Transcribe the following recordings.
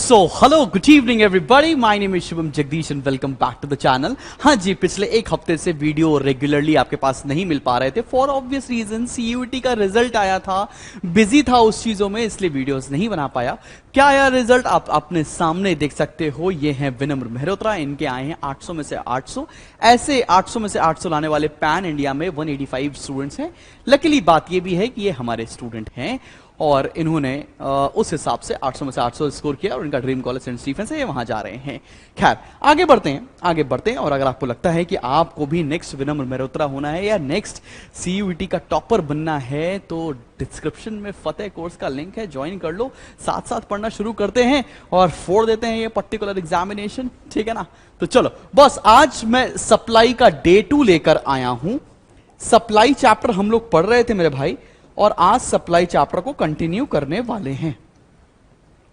So hello good evening everybody, my name is Shubham Jagdish and welcome back to the channel. हाँ जी, पिछले एक हफ्ते से वीडियो रेगुलरली आपके पास नहीं मिल पा रहे थे फॉर ऑब्वियस रीजन। सीयूईटी का रिजल्ट आया था, बिजी था उस चीजों में, इसलिए वीडियोस नहीं बना पाया। क्या आया रिजल्ट आप अपने सामने देख सकते हो। ये हैं विनम्र मेहरोत्रा, इनके आए हैं 800 में से 800। ऐसे 800 में से 800 लाने वाले पैन इंडिया में 185 स्टूडेंट्स हैं। लकीली बात ये भी है कि ये हमारे स्टूडेंट हैं और इन्होंने उस हिसाब से 800 में से 800 स्कोर किया और इनका ड्रीम कॉलेज सेंट स्टीफेंस है, ये वहां जा रहे हैं। खैर आगे बढ़ते हैं। और अगर आपको लगता है कि आपको भी नेक्स्ट विनम्र मेहरोत्रा होना है या नेक्स्ट सीयूईटी का टॉपर बनना है तो डिस्क्रिप्शन में फतेह कोर्स का लिंक है, ज्वाइन कर लो। साथ साथ पढ़ना शुरू करते हैं और फोड़ देते हैं ये पर्टिकुलर एग्जामिनेशन, ठीक है ना। तो चलो बस, आज मैं सप्लाई का डे 2 लेकर आया हूं। सप्लाई चैप्टर हम लोग पढ़ रहे थे मेरे भाई, और आज सप्लाई चैप्टर को कंटिन्यू करने वाले हैं।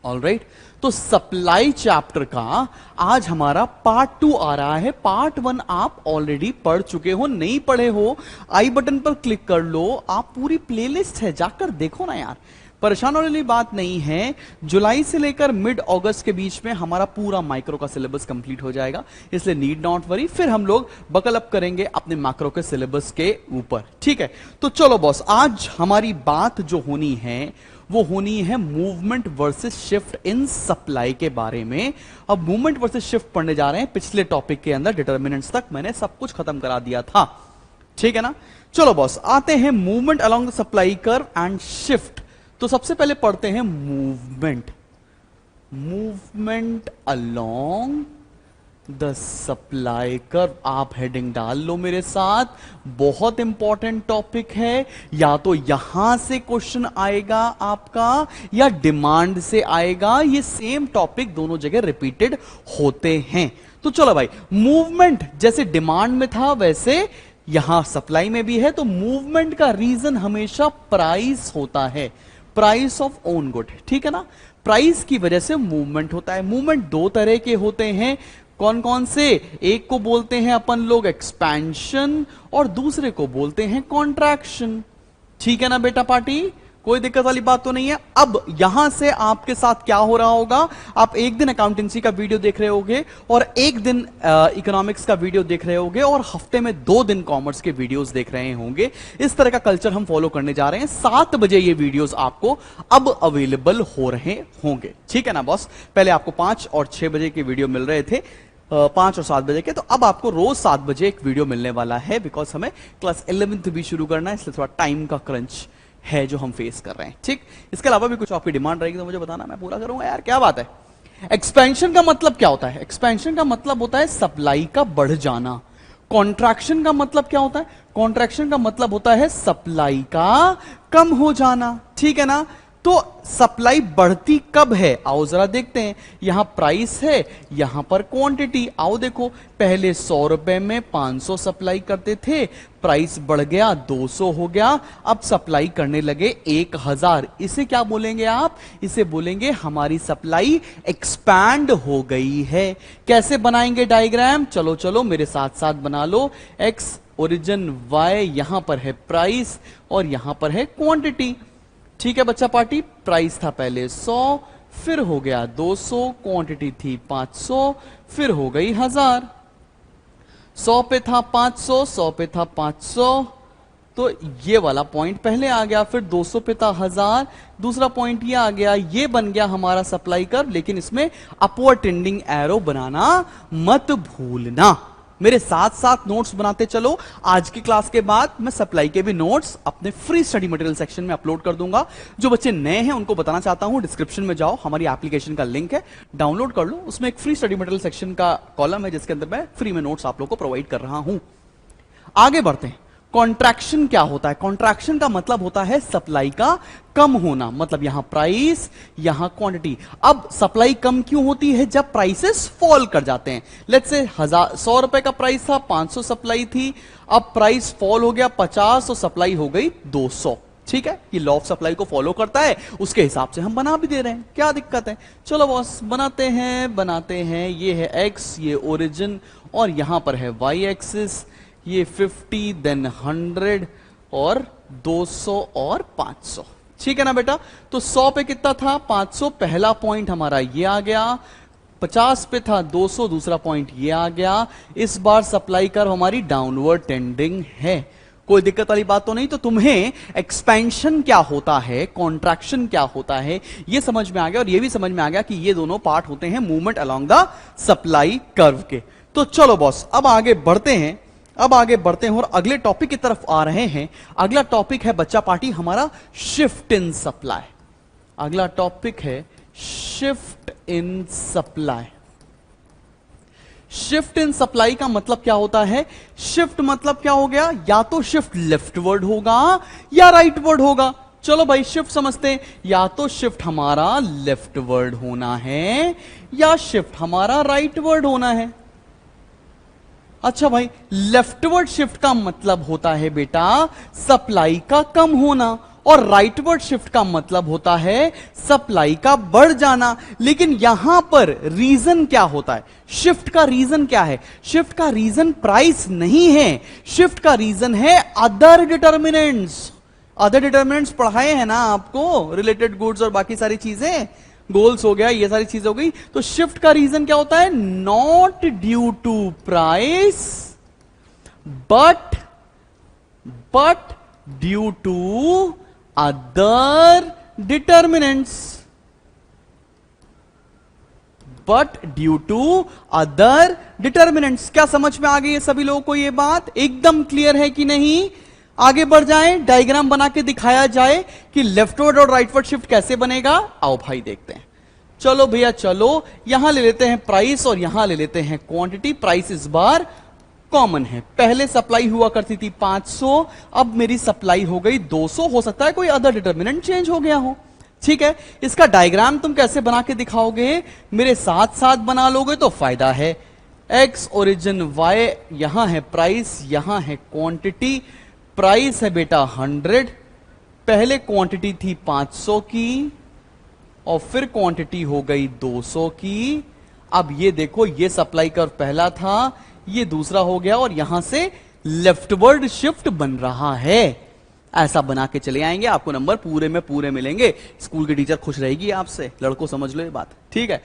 ऑलराइट, तो सप्लाई चैप्टर का आज हमारा पार्ट 2 आ रहा है। पार्ट 1 आप ऑलरेडी पढ़ चुके हो, नहीं पढ़े हो आई बटन पर क्लिक कर लो, आप पूरी प्लेलिस्ट है, जाकर देखो ना यार। परेशान होने वाली बात नहीं है। जुलाई से लेकर मिड अगस्त के बीच में हमारा पूरा माइक्रो का सिलेबस कंप्लीट हो जाएगा, इसलिए नीड नॉट वरी। फिर हम लोग बकल अप करेंगे अपने मैक्रो के सिलेबस के ऊपर, ठीक है। तो चलो बॉस, आज हमारी बात जो होनी है वो होनी है movement versus shift in supply के बारे में। अब मूवमेंट वर्सेस शिफ्ट पढ़ने जा रहे हैं। पिछले टॉपिक के अंदर डिटर्मिनेंट्स तक मैंने सब कुछ खत्म करा दिया था, ठीक है ना। चलो बॉस, आते हैं movement along the supply curve and shift. तो सबसे पहले पढ़ते हैं movement along the supply curve. आप हेडिंग डाल लो मेरे साथ, बहुत इंपॉर्टेंट टॉपिक है। या तो यहां से क्वेश्चन आएगा आपका या डिमांड से आएगा। ये सेम टॉपिक दोनों जगह रिपीटेड होते हैं। तो चलो भाई, मूवमेंट जैसे डिमांड में था वैसे यहां सप्लाई में भी है। तो मूवमेंट का रीजन हमेशा प्राइस होता है, प्राइस ऑफ ओन गुड, ठीक है ना। प्राइस की वजह से मूवमेंट होता है। मूवमेंट दो तरह के होते हैं, कौन कौन से? एक को बोलते हैं अपन लोग एक्सपेंशन और दूसरे को बोलते हैं कॉन्ट्रैक्शन, ठीक है ना बेटा पार्टी, कोई दिक्कत वाली बात तो नहीं है। अब यहां से आपके साथ क्या हो रहा होगा, आप एक दिन अकाउंटेंसी का वीडियो देख रहे होगे और एक दिन इकोनॉमिक्स का वीडियो देख रहे होगे और हफ्ते में 2 दिन कॉमर्स के वीडियोस देख रहे होंगे। इस तरह का कल्चर हम फॉलो करने जा रहे हैं। 7 बजे ये वीडियोस आपको अब अवेलेबल हो रहे होंगे, ठीक है ना बॉस। पहले आपको 5 और 6 बजे के वीडियो मिल रहे थे, 5 और 7 बजे के, तो अब आपको रोज 7 बजे एक वीडियो मिलने वाला है, बिकॉज हमें क्लास 11th भी शुरू करना है, इसलिए थोड़ा टाइम का क्रंच है जो हम फेस कर रहे हैं, ठीक। इसके अलावा भी कुछ आपकी डिमांड रहेगी तो मुझे बताना, मैं पूरा करूंगा यार, क्या बात है। एक्सपेंशन का मतलब क्या होता है? एक्सपेंशन का मतलब होता है सप्लाई का बढ़ जाना। कॉन्ट्रैक्शन का मतलब क्या होता है? कॉन्ट्रैक्शन का मतलब होता है सप्लाई का कम हो जाना, ठीक है ना। तो सप्लाई बढ़ती कब है, आओ जरा देखते हैं। यहां प्राइस है, यहां पर क्वांटिटी। आओ देखो, पहले 100 रुपए में 500 सप्लाई करते थे, प्राइस बढ़ गया 200 हो गया, अब सप्लाई करने लगे 1000। इसे क्या बोलेंगे आप? इसे बोलेंगे हमारी सप्लाई एक्सपैंड हो गई है। कैसे बनाएंगे डायग्राम? चलो चलो मेरे साथ साथ बना लो। एक्स ओरिजिन वाई, यहां पर है प्राइस और यहां पर है क्वांटिटी, ठीक है बच्चा पार्टी। प्राइस था पहले 100, फिर हो गया 200, क्वांटिटी थी 500, फिर हो गई 1000। 100 पे था 500, 100 पे था 500, तो ये वाला पॉइंट पहले आ गया। फिर 200 पे था 1000, दूसरा पॉइंट ये आ गया। ये बन गया हमारा सप्लाई कर्व, लेकिन इसमें अपवर्ड टेंडिंग एरो बनाना मत भूलना। मेरे साथ साथ नोट्स बनाते चलो। आज की क्लास के बाद मैं सप्लाई के भी नोट्स अपने फ्री स्टडी मटेरियल सेक्शन में अपलोड कर दूंगा। जो बच्चे नए हैं उनको बताना चाहता हूं, डिस्क्रिप्शन में जाओ, हमारी एप्लीकेशन का लिंक है, डाउनलोड कर लो। उसमें एक फ्री स्टडी मटेरियल सेक्शन का कॉलम है जिसके अंदर मैं फ्री में नोट्स आप लोग को प्रोवाइड कर रहा हूं। आगे बढ़ते हैं। कॉन्ट्रैक्शन क्या होता है? कॉन्ट्रैक्शन का मतलब होता है सप्लाई का कम होना, मतलब यहां प्राइस, यहां क्वांटिटी। अब सप्लाई कम क्यों होती है? जब प्राइसेस फॉल कर जाते हैं। लेट्स से 100 रुपए का प्राइस था, 500 सप्लाई थी, अब प्राइस फॉल हो गया 50 और सप्लाई हो गई 200, ठीक है। ये लॉ ऑफ सप्लाई को फॉलो करता है, उसके हिसाब से हम बना भी दे रहे हैं, क्या दिक्कत है। चलो बॉस, बनाते हैं। ये है एक्स, ये ओरिजिन, और यहां पर है वाई एक्सिस। ये 50 देन 100 और 200 और 500, ठीक है ना बेटा। तो 100 पे कितना था 500, पहला पॉइंट हमारा ये आ गया। 50 पे था 200, दूसरा पॉइंट ये आ गया। इस बार सप्लाई कर्व हमारी डाउनवर्ड टेंडिंग है, कोई दिक्कत वाली बात तो नहीं। तो तुम्हें एक्सपेंशन क्या होता है, कॉन्ट्रैक्शन क्या होता है, ये समझ में आ गया, और ये भी समझ में आ गया कि ये दोनों पार्ट होते हैं movement along the supply curve के। तो चलो बॉस, अब आगे बढ़ते हैं, और अगले टॉपिक की तरफ आ रहे हैं। अगला टॉपिक है बच्चा पार्टी हमारा शिफ्ट इन सप्लाई। अगला टॉपिक है shift in supply. Shift in supply का मतलब क्या होता है? शिफ्ट मतलब क्या हो गया, या तो शिफ्ट लेफ्टवर्ड होगा या राइटवर्ड होगा। चलो भाई शिफ्ट समझते हैं, या तो शिफ्ट हमारा लेफ्टवर्ड होना है या शिफ्ट हमारा राइटवर्ड होना है। अच्छा भाई, लेफ्टवर्ड शिफ्ट का मतलब होता है बेटा सप्लाई का कम होना, और राइटवर्ड शिफ्ट का मतलब होता है सप्लाई का बढ़ जाना। लेकिन यहां पर रीजन क्या होता है, शिफ्ट का रीजन क्या है? शिफ्ट का रीजन प्राइस नहीं है, शिफ्ट का रीजन है अदर डिटर्मिनेंट्स। अदर डिटर्मिनेंट्स पढ़ाए हैं ना आपको, रिलेटेड गुड्स और बाकी सारी चीजें, गोल्स हो गया, ये सारी चीजें हो गई। तो शिफ्ट का रीजन क्या होता है? Not due to price but due to other determinants, क्या समझ में आ गई है सभी लोगों को? ये बात एकदम क्लियर है कि नहीं? आगे बढ़ जाएं, डायग्राम बना के दिखाया जाए कि लेफ्टवर्ड और राइटवर्ड शिफ्ट कैसे बनेगा। आओ भाई देखते हैं। चलो भैया चलो, यहां ले लेते हैं प्राइस और यहां ले लेते हैं क्वांटिटी। प्राइस इस बार कॉमन है, पहले सप्लाई हुआ करती थी 500, अब मेरी सप्लाई हो गई 200। हो सकता है कोई अदर डिटर्मिनेंट चेंज हो गया हो, ठीक है। इसका डायग्राम तुम कैसे बना के दिखाओगे? मेरे साथ साथ बना लोगे तो फायदा है। एक्स ओरिजिन वाई, यहां है प्राइस, यहां है क्वांटिटी। प्राइस है बेटा 100, पहले क्वांटिटी थी 500 की और फिर क्वांटिटी हो गई 200 की। अब ये देखो, ये सप्लाई कर्व पहला था, ये दूसरा हो गया, और यहां से लेफ्टवर्ड शिफ्ट बन रहा है। ऐसा बना के चले आएंगे, आपको नंबर पूरे में पूरे मिलेंगे। स्कूल की टीचर खुश रहेगी आपसे, लड़कों समझ लो ये बात, ठीक है।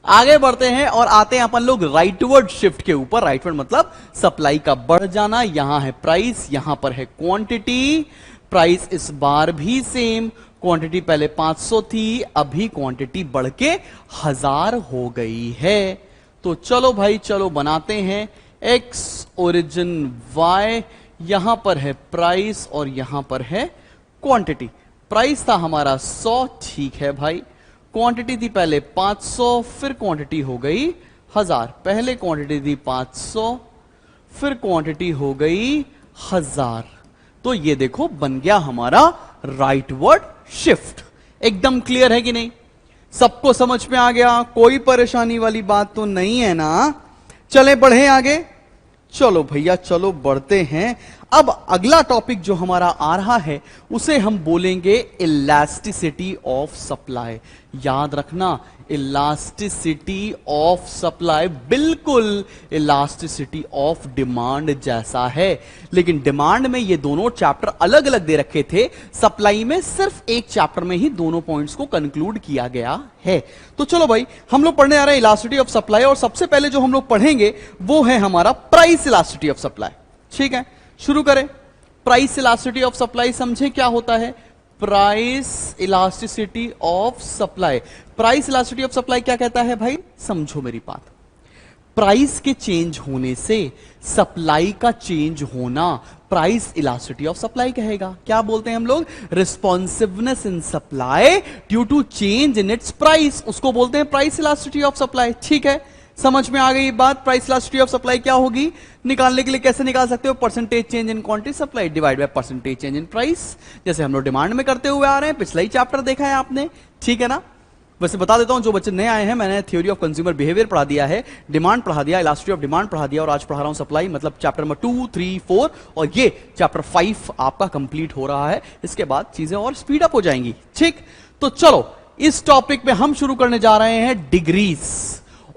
आगे बढ़ते हैं और आते हैं अपन लोग राइटवर्ड शिफ्ट के ऊपर। राइटवर्ड मतलब सप्लाई का बढ़ जाना। यहां है प्राइस, यहां पर है क्वांटिटी। प्राइस इस बार भी सेम, क्वांटिटी पहले 500 थी, अभी क्वांटिटी बढ़ के 1000 हो गई है। तो चलो भाई चलो बनाते हैं एक्स ओरिजिन वाई, यहां पर है प्राइस और यहां पर है क्वांटिटी। प्राइस था हमारा 100, ठीक है भाई। क्वांटिटी थी पहले 500, फिर क्वांटिटी हो गई 1000। पहले क्वांटिटी थी 500, फिर क्वांटिटी हो गई 1000। तो ये देखो बन गया हमारा राइटवर्ड शिफ्ट। एकदम क्लियर है कि नहीं? सबको समझ में आ गया? कोई परेशानी वाली बात तो नहीं है ना? चले बढ़े आगे। चलो भैया चलो बढ़ते हैं। अब अगला टॉपिक जो हमारा आ रहा है उसे हम बोलेंगे इलास्टिसिटी ऑफ सप्लाई। याद रखना, इलास्टिसिटी ऑफ सप्लाई बिल्कुल इलास्टिसिटी ऑफ डिमांड जैसा है, लेकिन डिमांड में ये दोनों चैप्टर अलग अलग दे रखे थे, सप्लाई में सिर्फ एक चैप्टर में ही दोनों पॉइंट्स को कंक्लूड किया गया है। तो चलो भाई हम लोग पढ़ने आ रहे हैं इलास्टिसिटी ऑफ सप्लाई, और सबसे पहले जो हम लोग पढ़ेंगे वो है हमारा प्राइस इलास्टिसिटी ऑफ सप्लाई। ठीक है, शुरू करें। प्राइस इलास्टिसिटी ऑफ सप्लाई समझे क्या होता है? Price elasticity of supply, price elasticity of supply क्या कहता है भाई? समझो मेरी बात। प्राइस के चेंज होने से सप्लाई का चेंज होना प्राइस इलास्टिसिटी ऑफ सप्लाई कहेगा। क्या बोलते हैं हम लोग? Responsiveness in supply due to change in its price, उसको बोलते हैं प्राइस इलास्टिसिटी ऑफ सप्लाई। ठीक है, समझ में आ गई बात? प्राइस इलास्टिसिटी ऑफ सप्लाई क्या होगी? निकालने के लिए कैसे निकाल सकते हो? Percentage change in quantity supply divide by percentage change in price, जैसे हम लोग डिमांड में करते हुए आ रहे हैं, पिछला ही चैप्टर देखा है आपने। ठीक है ना? वैसे बता देता हूं, जो बच्चे नए आए हैं, मैंने थ्योरी ऑफ कंज्यूमर बिहेवियर पढ़ा दिया है, डिमांड पढ़ा दिया, इलास्टिसिटी ऑफ डिमांड पढ़ा दिया, और आज पढ़ा रहा हूं सप्लाई, मतलब चैप्टर नंबर 2, 3, 4 और ये चैप्टर 5 आपका कंप्लीट हो रहा है। इसके बाद चीजें और स्पीड अप हो जाएंगी। ठीक, तो चलो इस टॉपिक में हम शुरू करने जा रहे हैं डिग्रीज।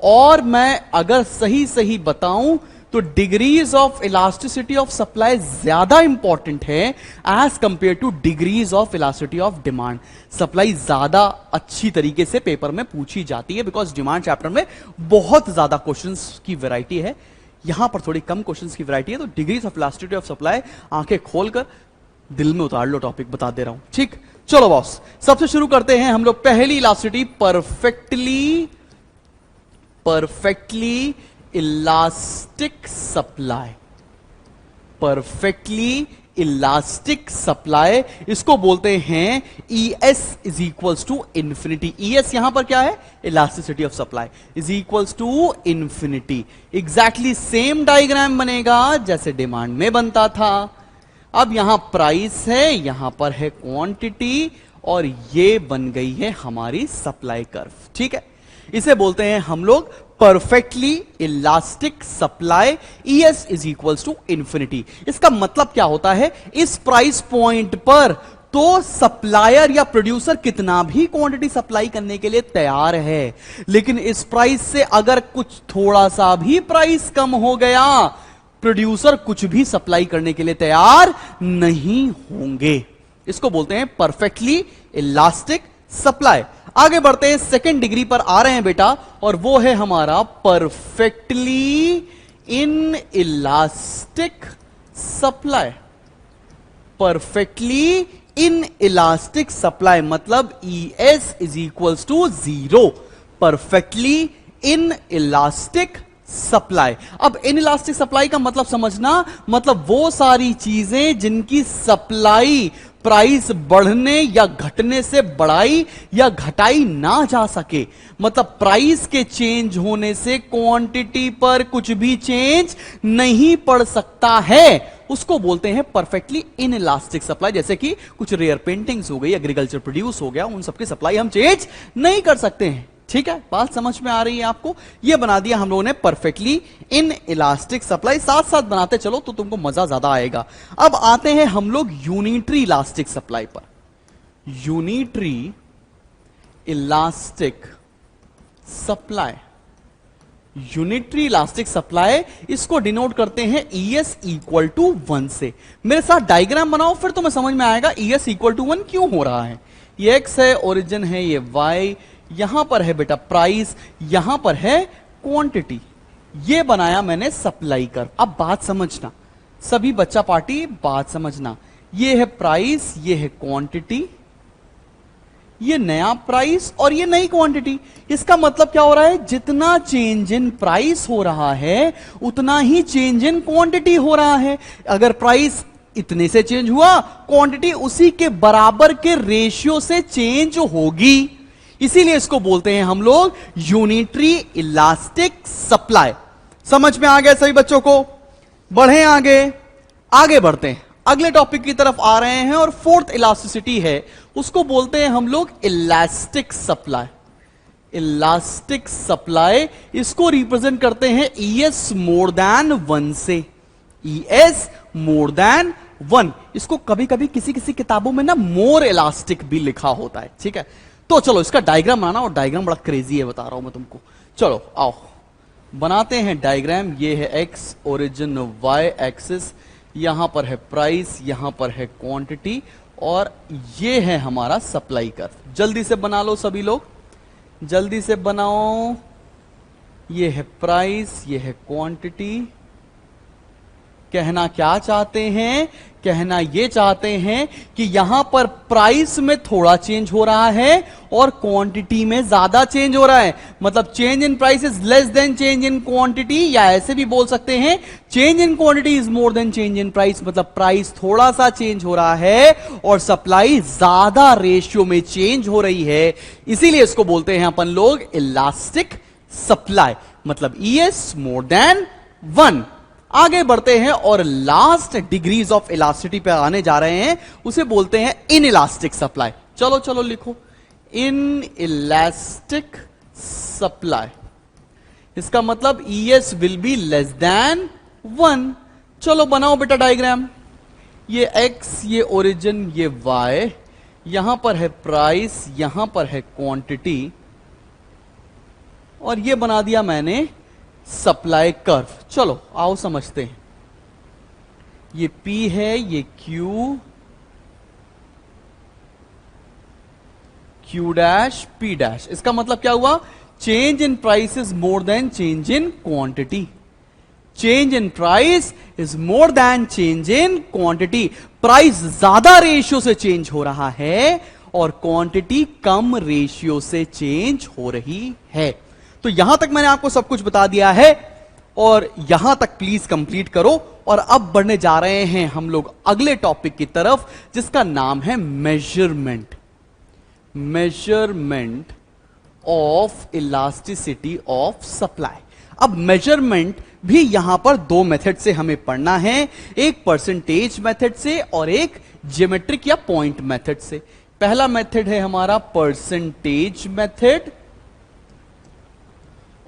और मैं अगर सही सही बताऊं तो degrees of elasticity of supply ज्यादा इंपॉर्टेंट है as compare to degrees of elasticity of demand. Supply ज्यादा अच्छी तरीके से पेपर में पूछी जाती है बिकॉज डिमांड चैप्टर में बहुत ज्यादा क्वेश्चंस की वैरायटी है, यहां पर थोड़ी कम क्वेश्चंस की वैरायटी है। तो degrees of elasticity of supply आंखें खोलकर दिल में उतार लो, टॉपिक बता दे रहा हूं, ठीक। चलो बॉस, सबसे शुरू करते हैं हम लोग। पहली elasticity perfectly elastic supply. Perfectly elastic supply, इसको बोलते हैं ES is equals to infinity. ES यहां पर क्या है? Elasticity of supply is equals to infinity. Exactly same diagram बनेगा जैसे डिमांड में बनता था। अब यहां प्राइस है, यहां पर है क्वांटिटी, और ये बन गई है हमारी सप्लाई कर्व, ठीक है। इसे बोलते हैं हम लोग perfectly elastic supply. ES is equals to infinity. इसका मतलब क्या होता है? इस प्राइस पॉइंट पर तो सप्लायर या प्रोड्यूसर कितना भी क्वांटिटी सप्लाई करने के लिए तैयार है, लेकिन इस प्राइस से अगर कुछ थोड़ा सा भी प्राइस कम हो गया, प्रोड्यूसर कुछ भी सप्लाई करने के लिए तैयार नहीं होंगे। इसको बोलते हैं परफेक्टली इलास्टिक सप्लाई। आगे बढ़ते हैं, सेकेंड डिग्री पर आ रहे हैं बेटा, और वो है हमारा perfectly inelastic supply. Perfectly inelastic supply मतलब ES is equals to 0। Perfectly inelastic supply. अब इन इलास्टिक सप्लाई का मतलब समझना, मतलब वो सारी चीजें जिनकी सप्लाई प्राइस बढ़ने या घटने से बढ़ाई या घटाई ना जा सके। मतलब प्राइस के चेंज होने से क्वांटिटी पर कुछ भी चेंज नहीं पड़ सकता है, उसको बोलते हैं परफेक्टली इन इलास्टिक सप्लाई। जैसे कि कुछ रेयर पेंटिंग्स हो गई, एग्रीकल्चर प्रोड्यूस हो गया, उन सबकी सप्लाई हम चेंज नहीं कर सकते हैं, ठीक है। बात समझ में आ रही है आपको? यह बना दिया हम लोगों ने परफेक्टली इन इलास्टिक सप्लाई। साथ साथ बनाते चलो तो तुमको मजा ज्यादा आएगा। अब आते हैं हम लोग यूनिटरी इलास्टिक सप्लाई पर। Unitary elastic supply, unitary elastic supply, इसको डिनोट करते हैं ES इक्वल टू 1 से। मेरे साथ डायग्राम बनाओ, फिर तुम्हें समझ में आएगा ES इक्वल टू 1 क्यों हो रहा है। ये X है, ओरिजिन है ये Y, यहां पर है बेटा प्राइस, यहां पर है क्वांटिटी। ये बनाया मैंने सप्लाई कर्व। अब बात समझना, सभी बच्चा पार्टी बात समझना। ये है प्राइस, ये है क्वांटिटी, ये नया प्राइस और ये नई क्वांटिटी। इसका मतलब क्या हो रहा है? जितना चेंज इन प्राइस हो रहा है उतना ही चेंज इन क्वांटिटी हो रहा है। अगर प्राइस इतने से चेंज हुआ, क्वांटिटी उसी के बराबर के रेशियो से चेंज होगी। इसीलिए इसको बोलते हैं हम लोग यूनिटरी इलास्टिक सप्लाई। समझ में आ गया सभी बच्चों को? बढ़े आगे बढ़ते हैं, अगले टॉपिक की तरफ आ रहे हैं, और फोर्थ इलास्टिसिटी है, उसको बोलते हैं हम लोग इलास्टिक सप्लाई। इलास्टिक सप्लाई, इसको रिप्रेजेंट करते हैं ES मोर देन 1 से। ES मोर देन 1, इसको कभी कभी किसी किसी किताबों में ना मोर इलास्टिक भी लिखा होता है, ठीक है। तो चलो इसका डायग्राम बनाना, और डायग्राम बड़ा क्रेजी है, बता रहा हूं मैं तुमको। चलो आओ बनाते हैं डायग्राम। ये है X, ओरिजिन Y एक्सिस, यहां पर है प्राइस, यहां पर है क्वांटिटी, और ये है हमारा सप्लाई कर्व। जल्दी से बना लो सभी लोग, जल्दी से बनाओ। ये है प्राइस, ये है क्वांटिटी। कहना क्या चाहते हैं? कहना यह चाहते हैं कि यहां पर प्राइस में थोड़ा चेंज हो रहा है और क्वांटिटी में ज्यादा चेंज हो रहा है। मतलब change in price is less than change in quantity, या ऐसे भी बोल सकते हैं change in quantity is more than change in price. मतलब प्राइस थोड़ा सा चेंज हो रहा है और सप्लाई ज्यादा रेशियो में चेंज हो रही है। इसीलिए इसको बोलते हैं अपन लोग इलास्टिक सप्लाई, मतलब ES मोर देन 1। आगे बढ़ते हैं और लास्ट डिग्रीज ऑफ इलास्टिसिटी पे आने जा रहे हैं, उसे बोलते हैं इन इलास्टिक सप्लाई। चलो चलो लिखो, इन इलास्टिक सप्लाई। इसका मतलब ES will be less than 1। चलो बनाओ बेटा डायग्राम। ये X, ये ओरिजिन, ये Y, यहां पर है प्राइस, यहां पर है क्वांटिटी, और ये बना दिया मैंने सप्लाई कर्व। चलो आओ समझते हैं। ये P है, ये Q डैश P डैश। इसका मतलब क्या हुआ? Change in price is more than change in quantity. Change in price is more than change in quantity. Price ज्यादा रेशियो से चेंज हो रहा है और क्वांटिटी कम रेशियो से चेंज हो रही है। तो यहां तक मैंने आपको सब कुछ बता दिया है और यहां तक प्लीज कंप्लीट करो। और अब बढ़ने जा रहे हैं हम लोग अगले टॉपिक की तरफ, जिसका नाम है measurement. Measurement of elasticity of supply. अब मेजरमेंट भी यहां पर दो मेथड से हमें पढ़ना है, एक परसेंटेज मेथड से और एक ज्योमेट्रिक या पॉइंट मेथड से। पहला मेथड है हमारा परसेंटेज मेथड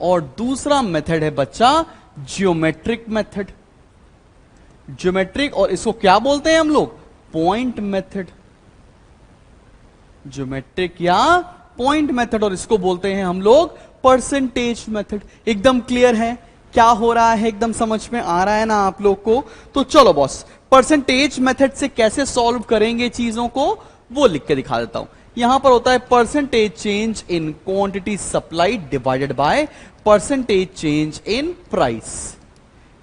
और दूसरा मेथड है बच्चा ज्योमेट्रिक मेथड। ज्योमेट्रिक, और इसको क्या बोलते हैं हम लोग? Point method. ज्योमेट्रिक या पॉइंट मेथड, और इसको बोलते हैं हम लोग परसेंटेज मेथड। एकदम क्लियर है क्या हो रहा है? एकदम समझ में आ रहा है ना आप लोग को? तो चलो बॉस, परसेंटेज मेथड से कैसे सॉल्व करेंगे चीजों को वो लिख के दिखा देता हूं। यहां पर होता है percentage change in quantity supply divided by percentage change in price.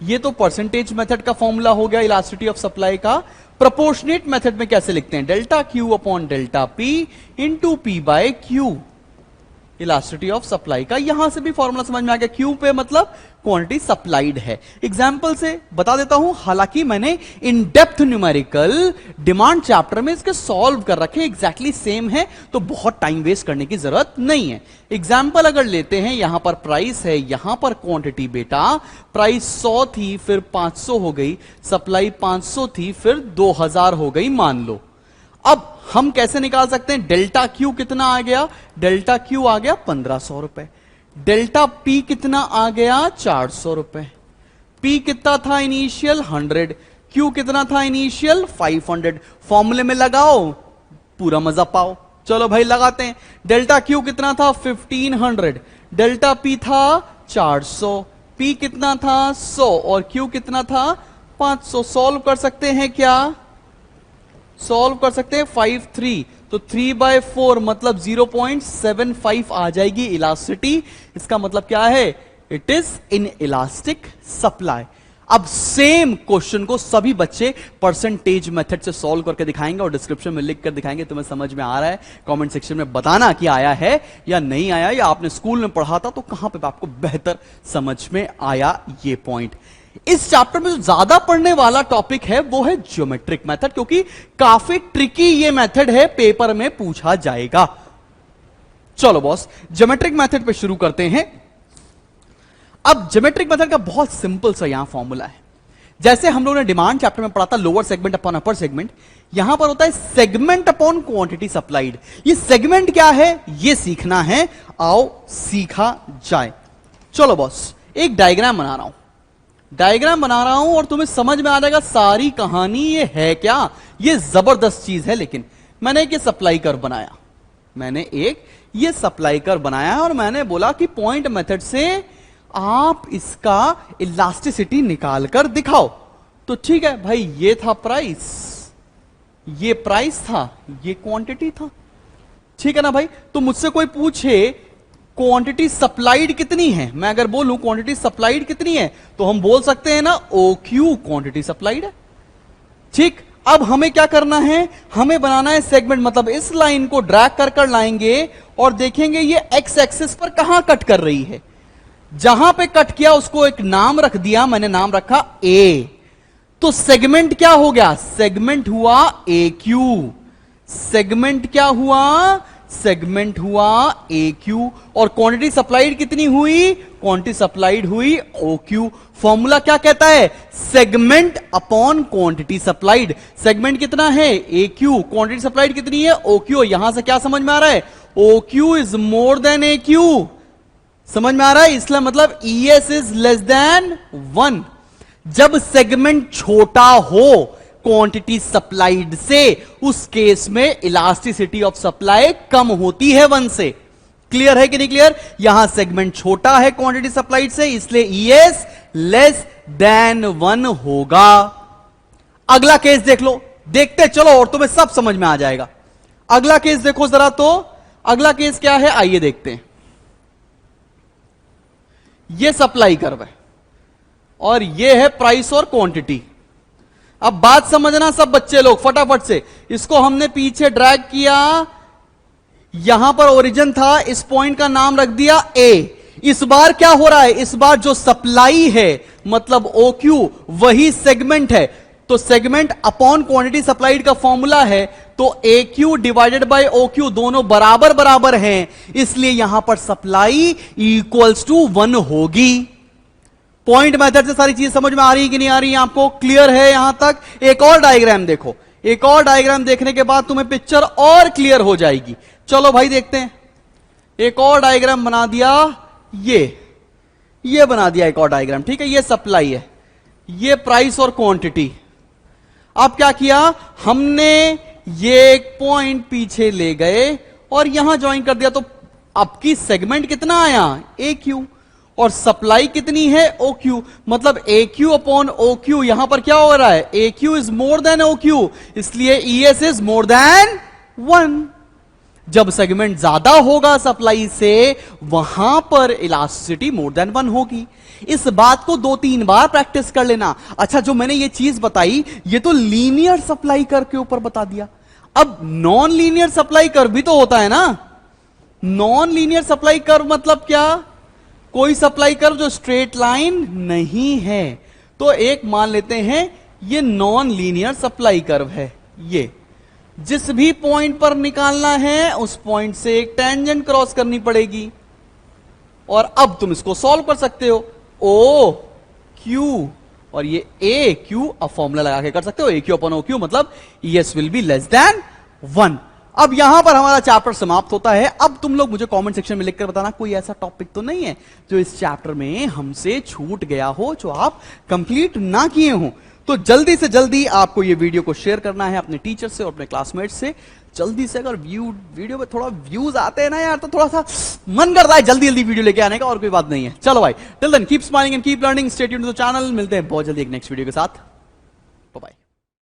ये तो परसेंटेज मेथड का फॉर्मूला हो गया इलास्टिसिटी ऑफ सप्लाई का। प्रोपोर्शनेट मेथड में कैसे लिखते हैं? Delta Q upon delta P into P by Q, elasticity of supply का। यहां से भी फॉर्मूला समझ में आ गया। क्यू पे मतलब क्वांटिटी सप्लाइड है। एग्जाम्पल से बता देता हूं, हालांकि मैंने in depth numerical demand chapter में इसके सॉल्व कर रखे, एग्जैक्टली सेम है, तो बहुत टाइम वेस्ट करने की जरूरत नहीं है। एग्जाम्पल अगर लेते हैं, यहां पर प्राइस है, यहां पर क्वांटिटी बेटा, प्राइस 100 थी फिर 500 हो गई, सप्लाई 500 थी फिर 2000 हो गई मान लो। अब हम कैसे निकाल सकते हैं? डेल्टा क्यू कितना आ गया? डेल्टा क्यू आ गया 1500 रुपए। डेल्टा पी कितना आ गया? 400 रुपए। पी कितना था इनिशियल? 100। क्यू कितना था इनिशियल? 500। फॉर्मूले में लगाओ, पूरा मजा पाओ। चलो भाई लगाते हैं। डेल्टा क्यू कितना था? 1500। डेल्टा पी था 400। पी कितना था? 100 और क्यू कितना था? 500। सॉल्व कर सकते हैं क्या? सॉल्व कर सकते हैं। 5 3 तो 3/4 मतलब 0.75 आ जाएगी इलास्टिसिटी। इसका मतलब क्या है? It is in elastic supply. अब सेम क्वेश्चन को सभी बच्चे परसेंटेज मेथड से सॉल्व करके दिखाएंगे और डिस्क्रिप्शन में लिख कर दिखाएंगे। तुम्हें समझ में आ रहा है? कमेंट सेक्शन में बताना कि आया है या नहीं आया, या आपने स्कूल में पढ़ा था तो कहां पे आपको बेहतर समझ में आया ये पॉइंट। इस चैप्टर में जो ज्यादा पढ़ने वाला टॉपिक है वो है ज्योमेट्रिक मेथड, क्योंकि काफी ट्रिकी ये मेथड है, पेपर में पूछा जाएगा। चलो बॉस, ज्योमेट्रिक मेथड पे शुरू करते हैं। अब ज्योमेट्रिक मेथड का बहुत सिंपल सा यहां फॉर्मूला है। जैसे हम लोगों ने डिमांड चैप्टर में पढ़ा था lower segment upon upper segment, यहां पर होता है सेगमेंट अपॉन क्वांटिटी सप्लाइड। ये सेगमेंट क्या है ये सीखना है, आओ सीखा जाए। चलो बॉस, एक डायग्राम बना रहा हूं। डायग्राम बना रहा हूं और तुम्हें समझ में आ जाएगा सारी कहानी ये है क्या। ये जबरदस्त चीज है। लेकिन मैंने एक ये सप्लाई कर्व बनाया, मैंने एक ये सप्लाई कर्व बनाया और मैंने बोला कि पॉइंट मेथड से आप इसका इलास्टिसिटी निकाल कर दिखाओ। तो ठीक है भाई, ये था प्राइस, ये प्राइस था, ये क्वांटिटी था, ठीक है ना भाई। तो मुझसे कोई पूछे क्वांटिटी सप्लाइड कितनी है, मैं अगर बोलूं क्वांटिटी सप्लाइड कितनी है, तो हम बोल सकते हैं ना OQ क्वांटिटी सप्लाइड है। ठीक, अब हमें क्या करना है? हमें बनाना है सेगमेंट, मतलब इस लाइन को ड्रैग कर कर लाएंगे और देखेंगे ये एक्स एक्सिस पर कहां कट कर रही है। जहां पे कट किया उसको एक नाम रख दिया, मैंने नाम रखा A। तो सेगमेंट क्या हो गया? सेगमेंट हुआ AQ। सेगमेंट क्या हुआ? सेगमेंट हुआ AQ। और क्वांटिटी सप्लाइड कितनी हुई? क्वांटिटी सप्लाइड हुई OQ। फॉर्मूला क्या कहता है? Segment upon quantity supplied. Segment कितना है? AQ। क्वांटिटी सप्लाइड कितनी है? OQ। यहां से क्या समझ में आ रहा है? OQ is more than AQ। समझ में आ रहा है? इसलिए मतलब ES इज लेस देन 1। जब सेगमेंट छोटा हो क्वांटिटी सप्लाइड से, उस केस में इलास्टिसिटी ऑफ सप्लाई कम होती है 1 से। क्लियर है कि नहीं क्लियर? यहां सेगमेंट छोटा है क्वांटिटी सप्लाइड से, इसलिए ईएस लेस देन 1 होगा। अगला केस देख लो, देखते चलो और तुम्हें सब समझ में आ जाएगा। अगला केस देखो जरा, तो अगला केस क्या है आइए देखते हैं। ये सप्लाई कर्व है और ये है प्राइस और क्वांटिटी। अब बात समझना सब बच्चे लोग फटाफट से, इसको हमने पीछे ड्रैग किया, यहां पर ओरिजिन था, इस पॉइंट का नाम रख दिया ए। इस बार क्या हो रहा है, इस बार जो सप्लाई है मतलब OQ वही सेगमेंट है, तो सेगमेंट अपॉन क्वांटिटी सप्लाइड का फॉर्मूला है, तो AQ डिवाइडेड बाय OQ दोनों बराबर बराबर हैं, इसलिए यहां पर सप्लाई इक्वल्स टू 1 होगी। पॉइंट मेथड से सारी चीज समझ में आ रही है कि नहीं आ रही है आपको? क्लियर है यहां तक? एक और डायग्राम देखो, एक और डायग्राम देखने के बाद तुम्हें पिक्चर और क्लियर हो जाएगी। चलो भाई देखते हैं, एक और डायग्राम बना दिया, ये बना दिया एक और डायग्राम, ठीक है। ये सप्लाई है, ये प्राइस और क्वांटिटी। अब क्या किया हमने, ये एक पॉइंट पीछे ले गए और यहां ज्वाइन कर दिया, तो अब की सेगमेंट कितना आया AQ और सप्लाई कितनी है OQ, मतलब AQ अपॉन OQ। यहां पर क्या हो रहा है, AQ is more than OQ, इसलिए ES इज मोर देन 1। जब सेगमेंट ज्यादा होगा सप्लाई से, वहां पर इलास्टिसिटी मोर देन 1 होगी। इस बात को 2-3 बार प्रैक्टिस कर लेना। अच्छा, जो मैंने ये चीज बताई, ये तो लीनियर सप्लाई कर्व के ऊपर बता दिया। अब नॉन लीनियर सप्लाई कर्व भी तो होता है ना। नॉन लीनियर सप्लाई कर्व मतलब क्या, कोई सप्लाई कर्व जो स्ट्रेट लाइन नहीं है, तो एक मान लेते हैं ये नॉन लीनियर सप्लाई कर्व है। ये जिस भी पॉइंट पर निकालना है उस पॉइंट से एक टेंजेंट क्रॉस करनी पड़ेगी, और अब तुम इसको सॉल्व कर सकते हो। ओ क्यू और ये ए क्यू, अब फॉर्मूला लगा के कर सकते हो, ए क्यू अपॉन ओ क्यू, मतलब ES will be less than 1। अब यहां पर हमारा चैप्टर समाप्त होता है। अब तुम लोग मुझे कमेंट सेक्शन में लिखकर बताना कोई ऐसा टॉपिक तो नहीं है जो इस चैप्टर में हमसे छूट गया हो, जो आप कंप्लीट ना किए हो। तो जल्दी से जल्दी आपको ये वीडियो को शेयर करना है अपने टीचर से और अपने क्लासमेट से। जल्दी से, अगर वीडियो पे थोड़ा व्यूज आते हैं ना यार, तो थोड़ा सा मन करता है जल्दी जल्दी वीडियो लेके आने का, और कोई बात नहीं है। चलो भाई, till then keep smiling and keep learning, stay tuned to the channel. मिलते हैं बहुत जल्दी एक नेक्स्ट वीडियो के साथ।